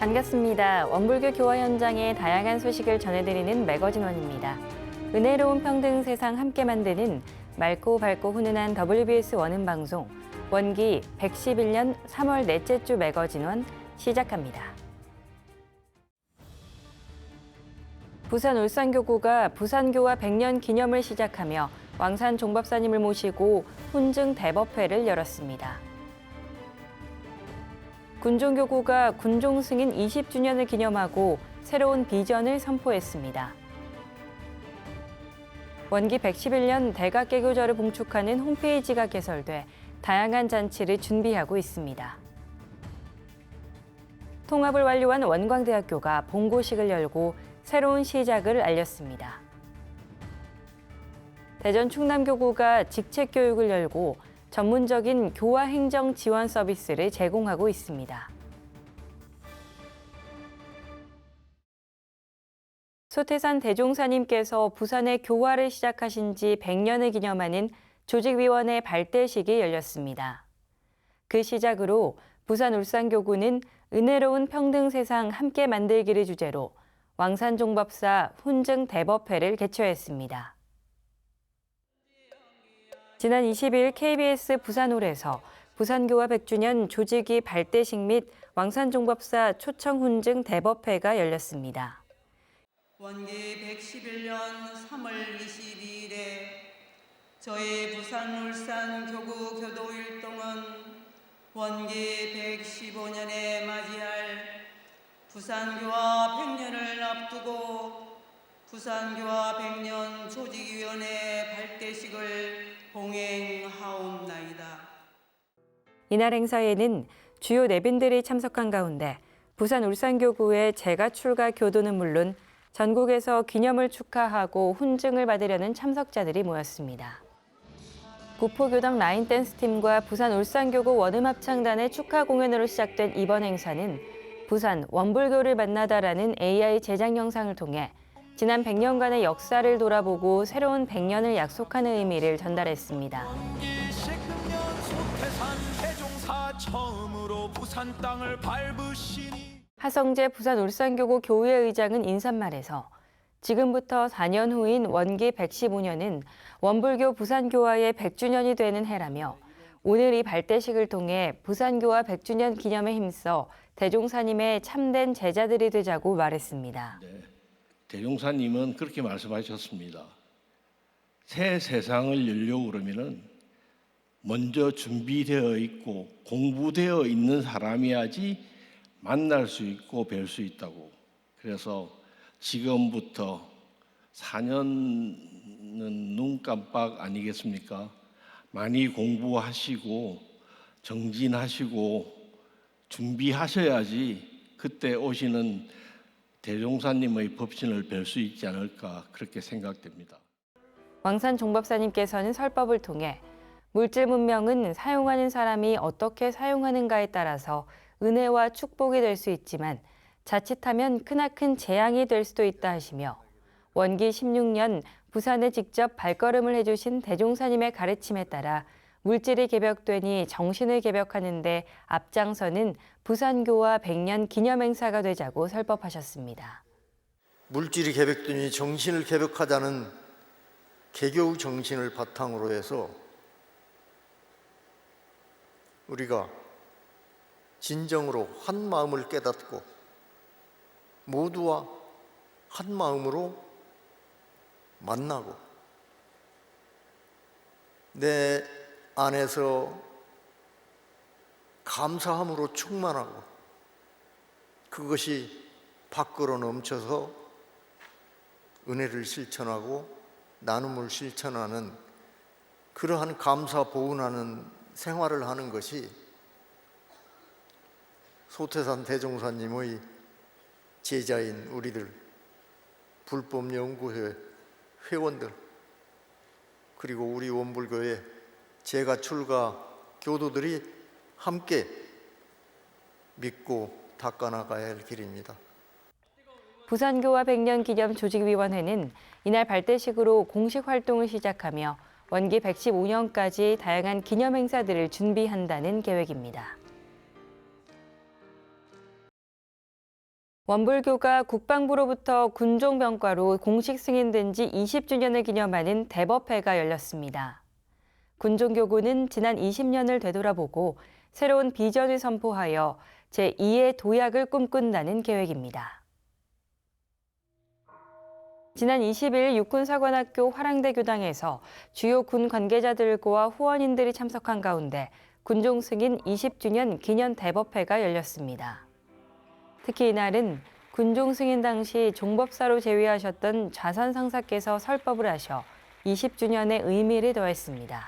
반갑습니다. 원불교 교화 현장의 다양한 소식을 전해드리는 매거진원입니다. 은혜로운 평등 세상 함께 만드는 맑고 밝고 훈훈한 WBS 원음 방송 원기 111년 3월 넷째 주 매거진원 시작합니다. 부산 울산교구가 부산교화 100년 기념을 시작하며 왕산 종법사님을 모시고 훈증 대법회를 열었습니다. 군종교구가 군종승인 20주년을 기념하고 새로운 비전을 선포했습니다. 원기 111년 대각개교절을 봉축하는 홈페이지가 개설돼 다양한 잔치를 준비하고 있습니다. 통합을 완료한 원광대학교가 본고식을 열고 새로운 시작을 알렸습니다. 대전 충남교구가 직책교육을 열고 전문적인 교화 행정 지원 서비스를 제공하고 있습니다. 소태산 대종사님께서 부산의 교화를 시작하신 지 100년을 기념하는 조직위원회 발대식이 열렸습니다. 그 시작으로 부산 울산교구는 은혜로운 평등 세상 함께 만들기를 주제로 왕산종법사 훈증 대법회를 개최했습니다. 지난 20일 KBS 부산홀에서 부산교화 100주년 조직위 발대식 및 왕산종법사 초청훈증 대법회가 열렸습니다. 원기 111년 3월 22일에 저희 부산 울산 교구 교도일동은 원기 115년에 맞이할 부산교화 100년을 앞두고 부산교화 100년 조직위원회 발대식을 봉행하옵나이다. 이날 행사에는 주요 내빈들이 참석한 가운데 부산 울산교구의 재가 출가 교도는 물론 전국에서 기념을 축하하고 훈증을 받으려는 참석자들이 모였습니다. 구포교당 라인댄스팀과 부산 울산교구 원음합창단의 축하 공연으로 시작된 이번 행사는 부산 원불교를 만나다라는 AI 제작 영상을 통해 지난 100년간의 역사를 돌아보고 새로운 100년을 약속하는 의미를 전달했습니다. 하성재 부산 울산교구 교우회 의장은 인사말에서 지금부터 4년 후인 원기 115년은 원불교 부산교화의 100주년이 되는 해라며 오늘 이 발대식을 통해 부산교화 100주년 기념에 힘써 대종사님의 참된 제자들이 되자고 말했습니다. 네, 대종사님은 그렇게 말씀하셨습니다. 새 세상을 열려고 그러면은 먼저 준비되어 있고 공부되어 있는 사람이야지 만날 수 있고 뵐 수 있다고. 그래서 지금부터 4년은 눈 깜빡 아니겠습니까? 많이 공부하시고 정진하시고 준비하셔야지 그때 오시는 대종사님의 법신을 뵐 수 있지 않을까 그렇게 생각됩니다. 왕산 종법사님께서는 설법을 통해 물질 문명은 사용하는 사람이 어떻게 사용하는가에 따라서 은혜와 축복이 될 수 있지만 자칫하면 크나큰 재앙이 될 수도 있다 하시며 원기 16년 부산에 직접 발걸음을 해주신 대종사님의 가르침에 따라 물질이 개벽되니 정신을 개벽하는 데 앞장서는 부산교화 100년 기념행사가 되자고 설법하셨습니다. 물질이 개벽되니 정신을 개벽하자는 개교 정신을 바탕으로 해서 우리가 진정으로 한 마음을 깨닫고 모두와 한 마음으로 만나고 내 안에서 감사함으로 충만하고 그것이 밖으로 넘쳐서 은혜를 실천하고 나눔을 실천하는 그러한 감사 보은하는 생활을 하는 것이 소태산 대종사님의 제자인 우리들 불법연구회 회원들 그리고 우리 원불교의 재가 출가 교도들이 함께 믿고 닦아나가야 할 길입니다. 부산교화 100년 기념 조직위원회는 이날 발대식으로 공식 활동을 시작하며 원기 115년까지 다양한 기념 행사들을 준비한다는 계획입니다. 원불교가 국방부로부터 군종병과로 공식 승인된 지 20주년을 기념하는 대법회가 열렸습니다. 군종교구는 지난 20년을 되돌아보고 새로운 비전을 선포하여 제2의 도약을 꿈꾼다는 계획입니다. 지난 20일 육군사관학교 화랑대 교당에서 주요 군 관계자들과 후원인들이 참석한 가운데 군종 승인 20주년 기념 대법회가 열렸습니다. 특히 이날은 군종 승인 당시 종법사로 재위하셨던 좌산 상사께서 설법을 하셔 20주년의 의미를 더했습니다.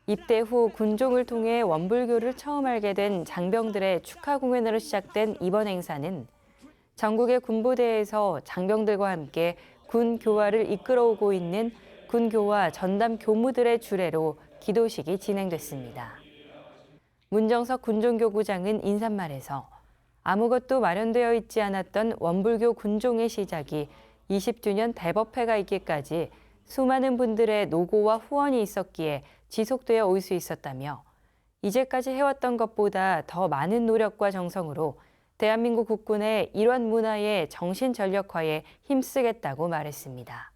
입대 후 군종을 통해 원불교를 처음 알게 된 장병들의 축하 공연으로 시작된 이번 행사는 전국의 군부대에서 장병들과 함께 군 교화를 이끌어오고 있는 군교화 전담 교무들의 주례로 기도식이 진행됐습니다. 문정석 군종교구장은 인사말에서 아무것도 마련되어 있지 않았던 원불교 군종의 시작이 20주년 대법회가 있기까지 수많은 분들의 노고와 후원이 있었기에 지속되어 올 수 있었다며 이제까지 해왔던 것보다 더 많은 노력과 정성으로 대한민국 국군의 일원 문화의 정신 전력화에 힘쓰겠다고 말했습니다.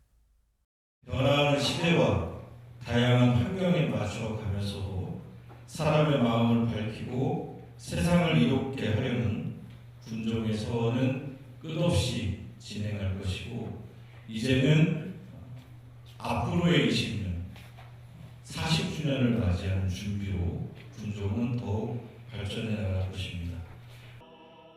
변화하는 시대와 다양한 환경에 맞춰가면서도 사람의 마음을 밝히고 세상을 이롭게 하려는 군종에서는 끝없이 진행할 것이고 이제는 앞으로의 20년, 40주년을 맞이하는 준비로 군종은 더욱 발전해 나갈 것입니다.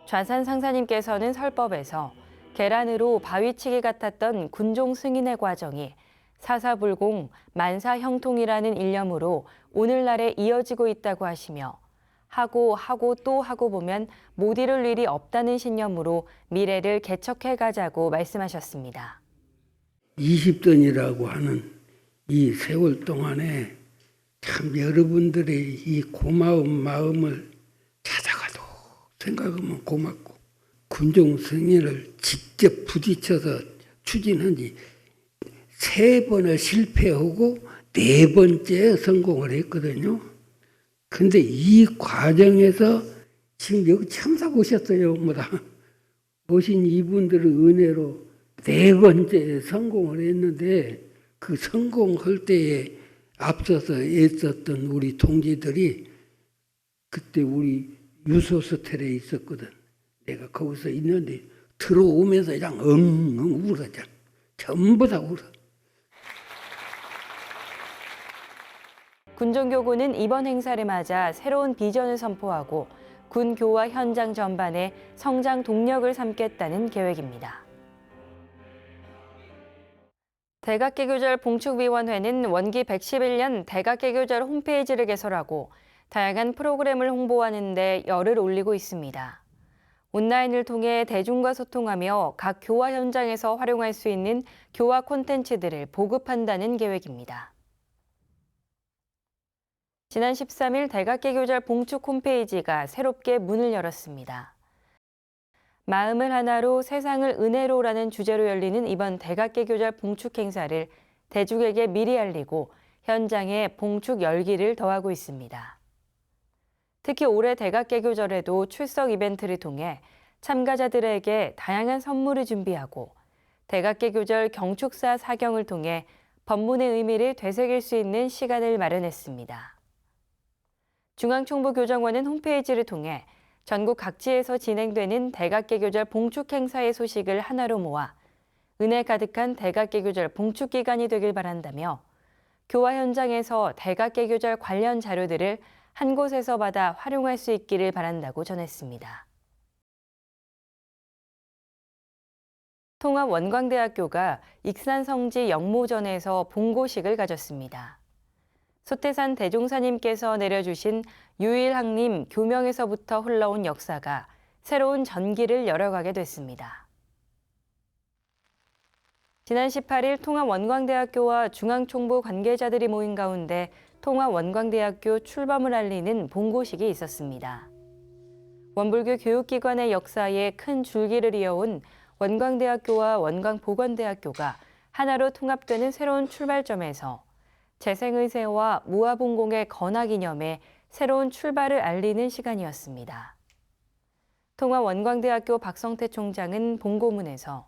좌산 상사님께서는 설법에서 계란으로 바위치기 같았던 군종 승인의 과정이 사사불공, 만사형통이라는 일념으로 오늘날에 이어지고 있다고 하시며 하고 또 하고 보면 못 이룰 일이 없다는 신념으로 미래를 개척해 가자고 말씀하셨습니다. 20년이라고 하는 이 세월 동안에 참 여러분들의 이 고마운 마음을 찾아가도 생각하면 고맙고 군종 승인을 직접 부딪혀서 추진한 지 3번을 실패하고 4번째 성공을 했거든요. 근데 이 과정에서 지금 여기 참석 오셨어요. 오신 이분들의 은혜로 4번째 성공을 했는데 그 성공할 때에 앞서서 애썼던 우리 동지들이 그때 우리 유소스텔에 있었거든. 내가 거기서 있는데 들어오면서 그냥 엉엉 울었잖아. 전부 다 울어. 군종교구는 이번 행사를 맞아 새로운 비전을 선포하고 군 교화 현장 전반에 성장 동력을 삼겠다는 계획입니다. 대각개교절 봉축위원회는 원기 111년 대각개교절 홈페이지를 개설하고 다양한 프로그램을 홍보하는 데 열을 올리고 있습니다. 온라인을 통해 대중과 소통하며 각 교화 현장에서 활용할 수 있는 교화 콘텐츠들을 보급한다는 계획입니다. 지난 13일 대각개교절 봉축 홈페이지가 새롭게 문을 열었습니다. 마음을 하나로 세상을 은혜로라는 주제로 열리는 이번 대각개교절 봉축 행사를 대중에게 미리 알리고 현장에 봉축 열기를 더하고 있습니다. 특히 올해 대각개교절에도 출석 이벤트를 통해 참가자들에게 다양한 선물을 준비하고 대각개교절 경축사 사경을 통해 법문의 의미를 되새길 수 있는 시간을 마련했습니다. 중앙총무교정원은 홈페이지를 통해 전국 각지에서 진행되는 대각개교절 봉축 행사의 소식을 하나로 모아 은혜 가득한 대각개교절 봉축 기간이 되길 바란다며 교화 현장에서 대각개교절 관련 자료들을 한 곳에서 받아 활용할 수 있기를 바란다고 전했습니다. 통합원광대학교가 익산성지 영모전에서 봉고식을 가졌습니다. 소태산 대종사님께서 내려주신 유일학님 교명에서부터 흘러온 역사가 새로운 전기를 열어가게 됐습니다. 지난 18일 통합원광대학교와 중앙총부 관계자들이 모인 가운데 통합원광대학교 출범을 알리는 봉고식이 있었습니다. 원불교 교육기관의 역사에 큰 줄기를 이어온 원광대학교와 원광보건대학교가 하나로 통합되는 새로운 출발점에서 재생의세와 무아봉공의 건화 기념에 새로운 출발을 알리는 시간이었습니다. 통화원광대학교 박성태 총장은 본고문에서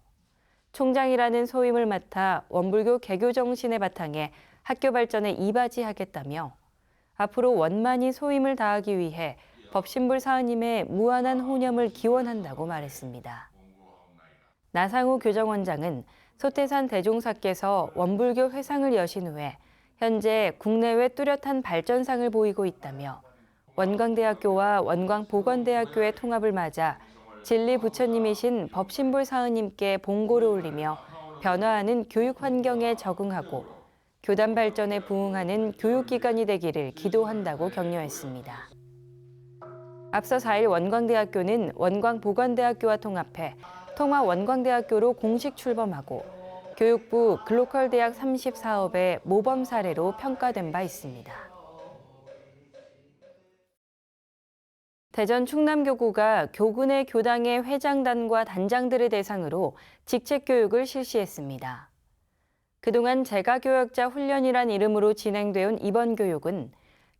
총장이라는 소임을 맡아 원불교 개교 정신의 바탕에 학교 발전에 이바지하겠다며 앞으로 원만히 소임을 다하기 위해 법신불 사은님의 무한한 호념을 기원한다고 말했습니다. 나상우 교정원장은 소태산 대종사께서 원불교 회상을 여신 후에 현재 국내외 뚜렷한 발전상을 보이고 있다며 원광대학교와 원광보건대학교의 통합을 맞아 진리 부처님이신 법신불 사은님께 봉고를 올리며 변화하는 교육 환경에 적응하고 교단 발전에 부응하는 교육기관이 되기를 기도한다고 격려했습니다. 앞서 4일 원광대학교는 원광보건대학교와 통합해 통화원광대학교로 공식 출범하고 교육부 글로컬 대학 30사업의 모범 사례로 평가된 바 있습니다. 대전 충남교구가 교군의 교당의 회장단과 단장들을 대상으로 직책교육을 실시했습니다. 그동안 재가교역자 훈련이란 이름으로 진행되어 이번 교육은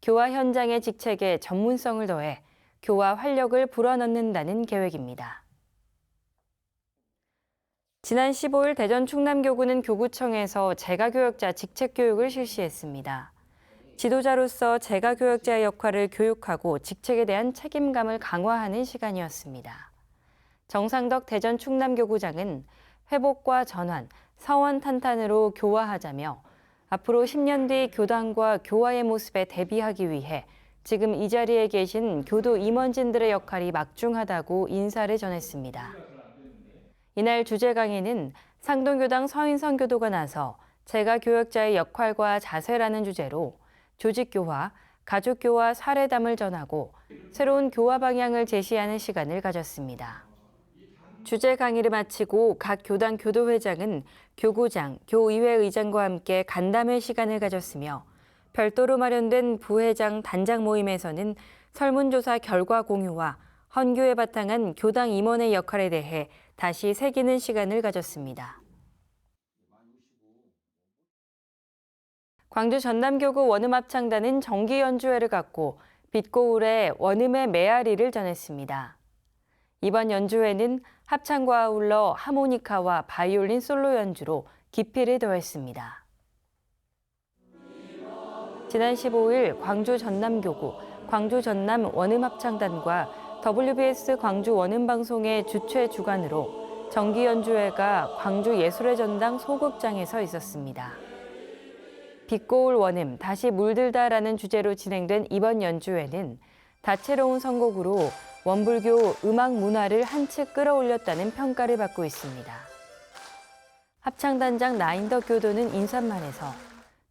교화 현장의 직책에 전문성을 더해 교화 활력을 불어넣는다는 계획입니다. 지난 15일 대전 충남교구는 교구청에서 재가교역자 직책교육을 실시했습니다. 지도자로서 재가교역자의 역할을 교육하고 직책에 대한 책임감을 강화하는 시간이었습니다. 정상덕 대전 충남교구장은 회복과 전환, 사원 탄탄으로 교화하자며 앞으로 10년 뒤 교당과 교화의 모습에 대비하기 위해 지금 이 자리에 계신 교도 임원진들의 역할이 막중하다고 인사를 전했습니다. 이날 주제 강의는 상동교당 서인성 교도가 나서 재가교역자의 역할과 자세라는 주제로 조직교화, 가족교화 사례담을 전하고 새로운 교화 방향을 제시하는 시간을 가졌습니다. 주제 강의를 마치고 각 교당 교도회장은 교구장, 교의회 의장과 함께 간담회 시간을 가졌으며 별도로 마련된 부회장, 단장 모임에서는 설문조사 결과 공유와 헌교에 바탕한 교당 임원의 역할에 대해 다시 새기는 시간을 가졌습니다. 광주 전남교구 원음합창단은 정기 연주회를 갖고 빛고울에 원음의 메아리를 전했습니다. 이번 연주회는 합창과 아울러 하모니카와 바이올린 솔로 연주로 깊이를 더했습니다. 지난 15일 광주 전남교구, 광주 전남 원음합창단과 WBS 광주 원음방송의 주최 주관으로 정기 연주회가 광주 예술의 전당 소극장에서 있었습니다. 빛고울 원음 다시 물들다라는 주제로 진행된 이번 연주회는 다채로운 선곡으로 원불교 음악 문화를 한층 끌어올렸다는 평가를 받고 있습니다. 합창단장 나인덕 교도는 인사말에서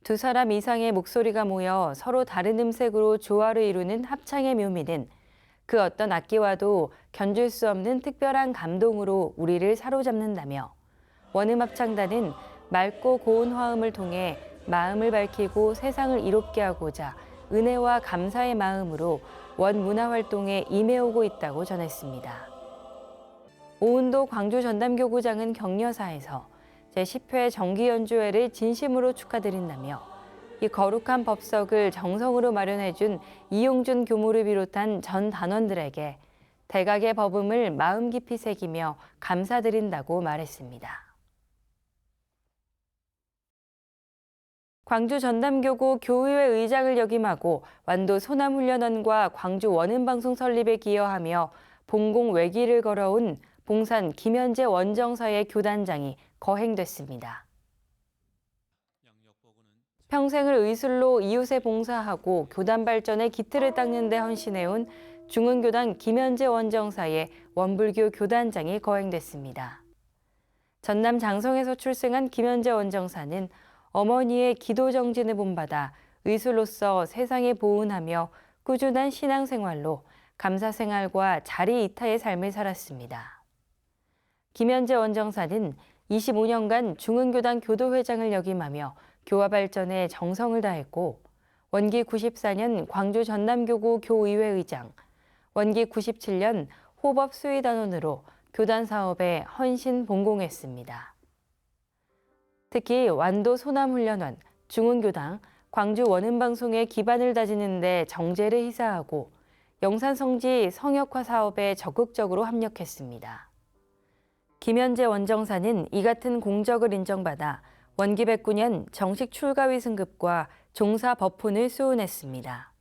두 사람 이상의 목소리가 모여 서로 다른 음색으로 조화를 이루는 합창의 묘미는 그 어떤 악기와도 견줄 수 없는 특별한 감동으로 우리를 사로잡는다며 원음합창단은 맑고 고운 화음을 통해 마음을 밝히고 세상을 이롭게 하고자 은혜와 감사의 마음으로 원문화활동에 임해오고 있다고 전했습니다. 오은도 광주 전남교구장은 격려사에서 제10회 정기연주회를 진심으로 축하드린다며 이 거룩한 법석을 정성으로 마련해준 이용준 교무를 비롯한 전 단원들에게 대각의 법음을 마음 깊이 새기며 감사드린다고 말했습니다. 광주 전남교구 교의회 의장을 역임하고 완도 소남훈련원과 광주 원음방송 설립에 기여하며 봉공 외길을 걸어온 봉산 김현재 원정사의 교단장이 거행됐습니다. 평생을 의술로 이웃에 봉사하고 교단 발전의 기틀을 닦는 데 헌신해온 중흥교단 김현재 원정사의 원불교 교단장이 거행됐습니다. 전남 장성에서 출생한 김현재 원정사는 어머니의 기도 정진을 본받아 의술로서 세상에 보은하며 꾸준한 신앙생활로 감사생활과 자리 이타의 삶을 살았습니다. 김현재 원정사는 25년간 중흥교단 교도회장을 역임하며 교화 발전에 정성을 다했고 원기 94년 광주 전남교구 교의회 의장, 원기 97년 호법 수의단원으로 교단 사업에 헌신 봉공했습니다. 특히 완도 소남훈련원, 중흥교당, 광주 원음방송의 기반을 다지는 데 정제를 희사하고 영산성지 성역화 사업에 적극적으로 합력했습니다. 김현재 원정사는 이 같은 공적을 인정받아 원기 109년 정식 출가위 승급과 종사 법훈을 수훈했습니다.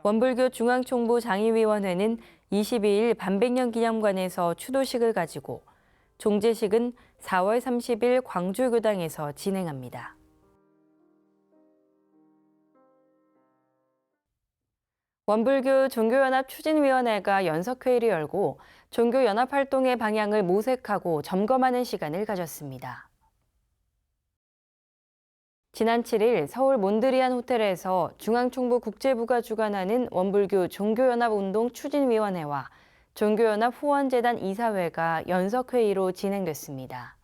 원불교 중앙총부 장의위원회는 22일 반백년 기념관에서 추도식을 가지고 종제식은 4월 30일 광주교당에서 진행합니다. 원불교 종교연합 추진위원회가 연석회의를 열고 종교연합 활동의 방향을 모색하고 점검하는 시간을 가졌습니다. 지난 7일 서울 몬드리안 호텔에서 중앙총부 국제부가 주관하는 원불교 종교연합운동 추진위원회와 종교연합 후원재단 이사회가 연석회의로 진행됐습니다.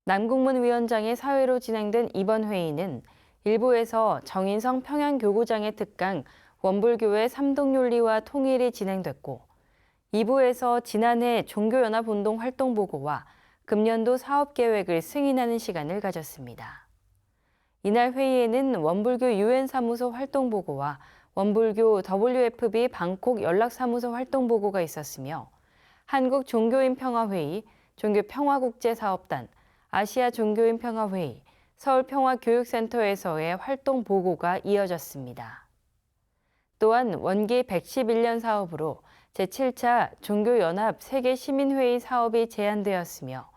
남궁문 위원장의 사회로 진행된 이번 회의는 1부에서 정인성 평양교구장의 특강 원불교의 삼독윤리와 통일이 진행됐고 2부에서 지난해 종교연합운동 활동보고와 금년도 사업계획을 승인하는 시간을 가졌습니다. 이날 회의에는 원불교 UN-사무소 활동보고와 원불교 WFB 방콕 연락사무소 활동보고가 있었으며 한국종교인평화회의, 종교평화국제사업단, 아시아종교인평화회의, 서울평화교육센터에서의 활동보고가 이어졌습니다. 또한 원기 111년 사업으로 제7차 종교연합 세계시민회의 사업이 제안되었으며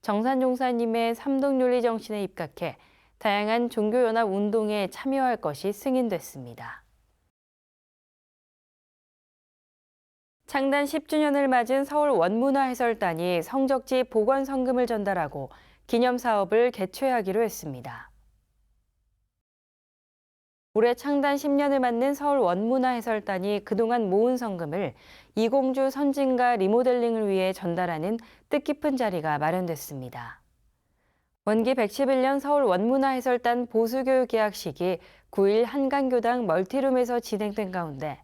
정산 종사님의 삼독윤리 정신에 입각해 다양한 종교연합 운동에 참여할 것이 승인됐습니다. 창단 10주년을 맞은 서울 원문화해설단이 성적지 복원성금을 전달하고 기념사업을 개최하기로 했습니다. 올해 창단 10년을 맞는 서울 원문화해설단이 그동안 모은 성금을 이공주 선진과 리모델링을 위해 전달하는 뜻깊은 자리가 마련됐습니다. 원기 111년 서울 원문화해설단 보수교육 개학식이 9일 한강교당 멀티룸에서 진행된 가운데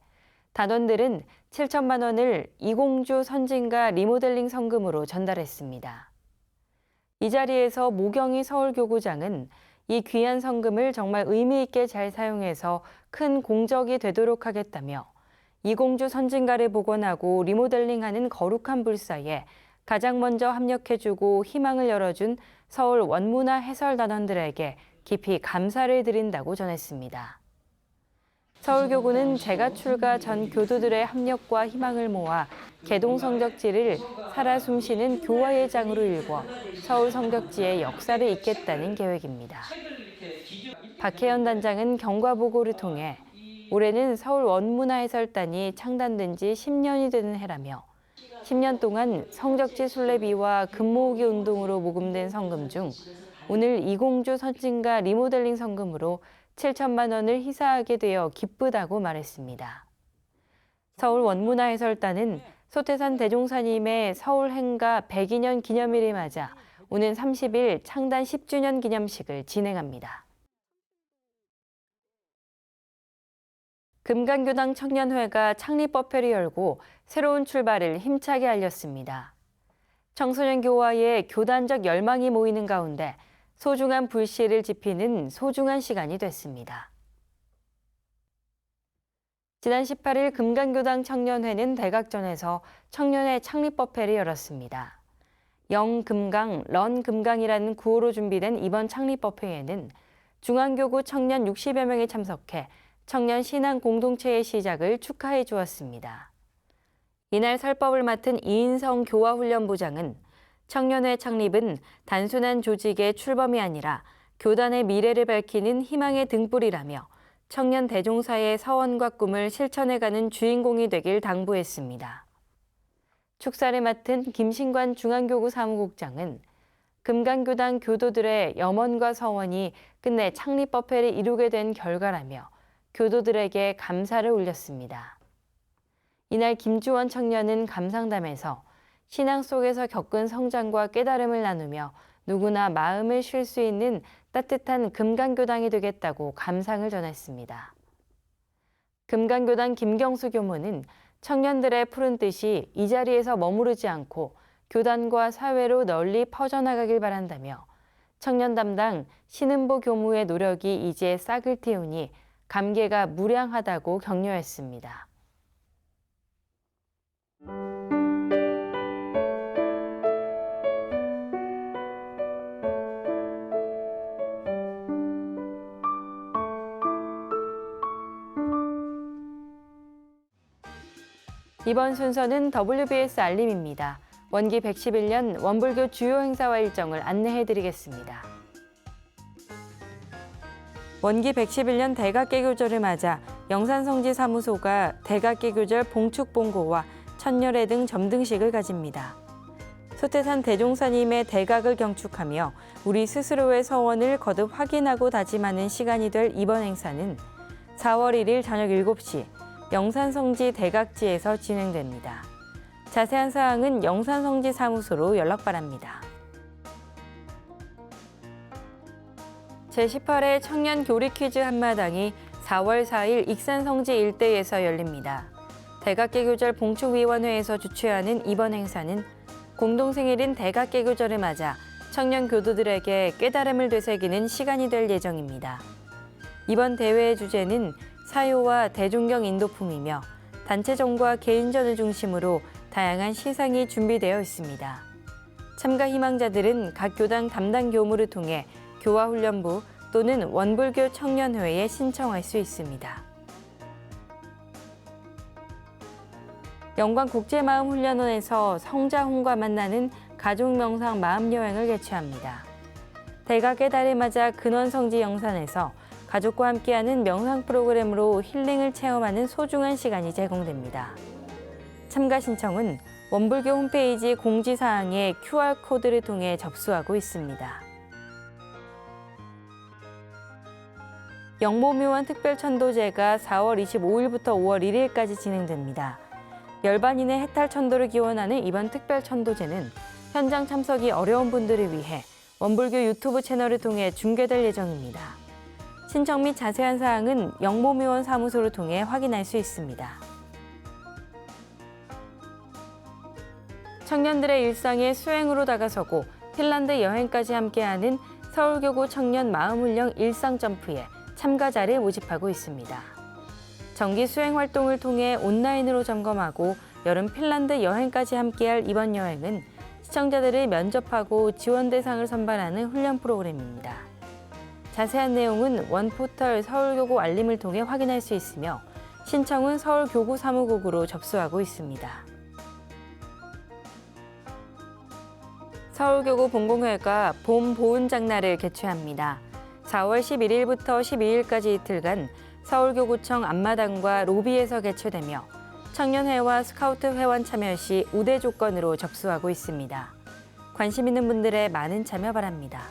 단원들은 7천만 원을 이공주 선진과 리모델링 성금으로 전달했습니다. 이 자리에서 모경희 서울교구장은 이 귀한 성금을 정말 의미 있게 잘 사용해서 큰 공적이 되도록 하겠다며 이공주 선진가를 복원하고 리모델링하는 거룩한 불사에 가장 먼저 합력해주고 희망을 열어준 서울 원문화 해설단원들에게 깊이 감사를 드린다고 전했습니다. 서울교구는 제가 출가 전 교도들의 합력과 희망을 모아 개동 성적지를 살아 숨쉬는 교화의 장으로 일궈 서울 성적지의 역사를 잇겠다는 계획입니다. 박혜연 단장은 경과보고를 통해 올해는 서울 원문화해설단이 창단된 지 10년이 되는 해라며 10년 동안 성적지 순례비와 금모으기 운동으로 모금된 성금 중 오늘 이공주 선진가 리모델링 성금으로 7천만 원을 희사하게 되어 기쁘다고 말했습니다. 서울 원문화해설단은 소태산 대종사님의 서울 행가 102년 기념일을 맞아 오는 30일 창단 10주년 기념식을 진행합니다. 금강교당 청년회가 창립법회를 열고 새로운 출발을 힘차게 알렸습니다. 청소년 교화에 교단적 열망이 모이는 가운데 소중한 불씨를 지피는 소중한 시간이 됐습니다. 지난 18일 금강교당 청년회는 대각전에서 청년회 창립법회를 열었습니다. 영금강, 런금강이라는 구호로 준비된 이번 창립법회에는 중앙교구 청년 60여 명이 참석해 청년 신앙 공동체의 시작을 축하해 주었습니다. 이날 설법을 맡은 이인성 교화훈련부장은 청년회 창립은 단순한 조직의 출범이 아니라 교단의 미래를 밝히는 희망의 등불이라며 청년 대종사의 서원과 꿈을 실천해가는 주인공이 되길 당부했습니다. 축사를 맡은 김신관 중앙교구 사무국장은 금강교당 교도들의 염원과 서원이 끝내 창립법회를 이루게 된 결과라며 교도들에게 감사를 올렸습니다. 이날 김주원 청년은 감상담에서 신앙 속에서 겪은 성장과 깨달음을 나누며 누구나 마음을 쉴 수 있는 따뜻한 금강교당이 되겠다고 감상을 전했습니다. 금강교당 김경수 교무는 청년들의 푸른 뜻이 이 자리에서 머무르지 않고 교단과 사회로 널리 퍼져나가길 바란다며 청년 담당 신은보 교무의 노력이 이제 싹을 틔우니 감개가 무량하다고 격려했습니다. 이번 순서는 WBS 알림입니다. 원기 111년 원불교 주요 행사와 일정을 안내해드리겠습니다. 원기 111년 대각개교절을 맞아 영산성지사무소가 대각개교절 봉축봉고와 천열회 등 점등식을 가집니다. 소태산 대종사님의 대각을 경축하며 우리 스스로의 서원을 거듭 확인하고 다짐하는 시간이 될 이번 행사는 4월 1일 저녁 7시 영산성지 대각지에서 진행됩니다. 자세한 사항은 영산성지 사무소로 연락 바랍니다. 제18회 청년 교리 퀴즈 한마당이 4월 4일 익산성지 일대에서 열립니다. 대각개교절 봉축위원회에서 주최하는 이번 행사는 공동생일인 대각개교절을 맞아 청년 교도들에게 깨달음을 되새기는 시간이 될 예정입니다. 이번 대회의 주제는 사요와 대중경 인도품이며 단체전과 개인전을 중심으로 다양한 시상이 준비되어 있습니다. 참가 희망자들은 각 교당 담당 교무를 통해 교화훈련부 또는 원불교 청년회에 신청할 수 있습니다. 영광국제마음훈련원에서 성자훈과 만나는 가족명상 마음여행을 개최합니다. 대각의 달을 맞아 근원성지 영산에서 가족과 함께하는 명상 프로그램으로 힐링을 체험하는 소중한 시간이 제공됩니다. 참가 신청은 원불교 홈페이지 공지사항의 QR코드를 통해 접수하고 있습니다. 영모묘원 특별천도제가 4월 25일부터 5월 1일까지 진행됩니다. 열반인의 해탈천도를 기원하는 이번 특별천도제는 현장 참석이 어려운 분들을 위해 원불교 유튜브 채널을 통해 중계될 예정입니다. 신청 및 자세한 사항은 영모묘원 사무소를 통해 확인할 수 있습니다. 청년들의 일상에 수행으로 다가서고 핀란드 여행까지 함께하는 서울교구 청년 마음훈련 일상점프에 참가자를 모집하고 있습니다. 정기 수행 활동을 통해 온라인으로 점검하고 여름 핀란드 여행까지 함께할 이번 여행은 시청자들을 면접하고 지원 대상을 선발하는 훈련 프로그램입니다. 자세한 내용은 원포털 서울교구 알림을 통해 확인할 수 있으며 신청은 서울교구 사무국으로 접수하고 있습니다. 서울교구 본공회가 봄 보훈장날을 개최합니다. 4월 11일부터 12일까지 이틀간 서울교구청 앞마당과 로비에서 개최되며 청년회와 스카우트 회원 참여 시 우대 조건으로 접수하고 있습니다. 관심 있는 분들의 많은 참여 바랍니다.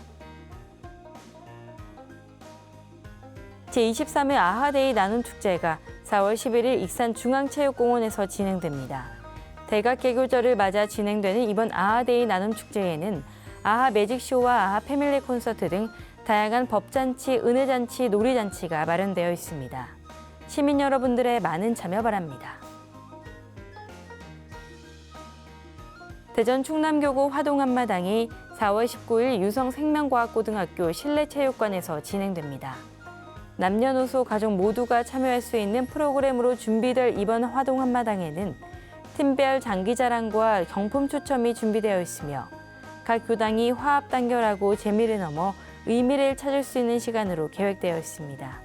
제23회 아하데이 나눔축제가 4월 11일 익산중앙체육공원에서 진행됩니다. 대각개교절을 맞아 진행되는 이번 아하데이 나눔축제에는 아하 매직쇼와 아하 패밀리 콘서트 등 다양한 법잔치, 은혜잔치, 놀이잔치가 마련되어 있습니다. 시민 여러분들의 많은 참여 바랍니다. 대전 충남교구 화동한마당이 4월 19일 유성생명과학고등학교 실내체육관에서 진행됩니다. 남녀노소 가족 모두가 참여할 수 있는 프로그램으로 준비될 이번 화동한마당에는 팀별 장기자랑과 경품 추첨이 준비되어 있으며 각 교당이 화합 단결하고 재미를 넘어 의미를 찾을 수 있는 시간으로 계획되어 있습니다.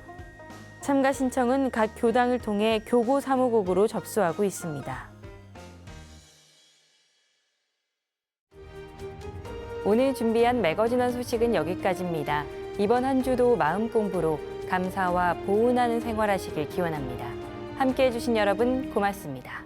참가 신청은 각 교당을 통해 교구 사무국으로 접수하고 있습니다. 오늘 준비한 매거진한 소식은 여기까지입니다. 이번 한 주도 마음 공부로 감사와 보은하는 생활하시길 기원합니다. 함께해 주신 여러분 고맙습니다.